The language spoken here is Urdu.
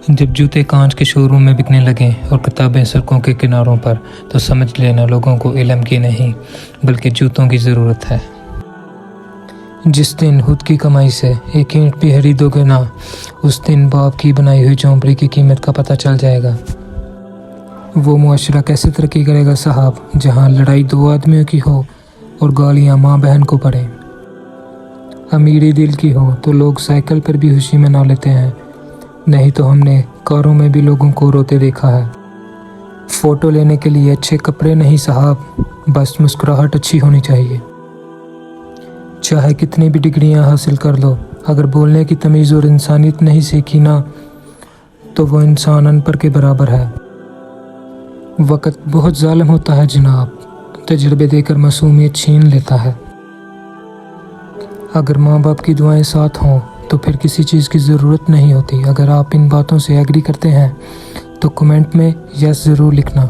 جب جوتے کانچ کے شو روم میں بکنے لگیں اور کتابیں سڑکوں کے کناروں پر، تو سمجھ لینا لوگوں کو علم کی نہیں بلکہ جوتوں کی ضرورت ہے۔ جس دن خود کی کمائی سے ایک اینٹ بھی خریدو گے نہ، اس دن باپ کی بنائی ہوئی جھونپڑی کی قیمت کا پتہ چل جائے گا۔ وہ معاشرہ کیسے ترقی کرے گا صاحب جہاں لڑائی دو آدمیوں کی ہو اور گالیاں ماں بہن کو پڑیں۔ امیری دل کی ہو تو لوگ سائیکل پر بھی خوشی منا لیتے ہیں، نہیں تو ہم نے کاروں میں بھی لوگوں کو روتے دیکھا ہے۔ فوٹو لینے کے لیے اچھے کپڑے نہیں صاحب، بس مسکراہٹ اچھی ہونی چاہیے۔ چاہے کتنی بھی ڈگریاں حاصل کر لو، اگر بولنے کی تمیز اور انسانیت نہیں سیکھی نا، تو وہ انسان ان پڑھ کے برابر ہے۔ وقت بہت ظالم ہوتا ہے جناب، تجربے دے کر معصومیت چھین لیتا ہے۔ اگر ماں باپ کی دعائیں ساتھ ہوں تو پھر کسی چیز کی ضرورت نہیں ہوتی۔ اگر آپ ان باتوں سے ایگری کرتے ہیں تو کمنٹ میں یس ضرور لکھنا۔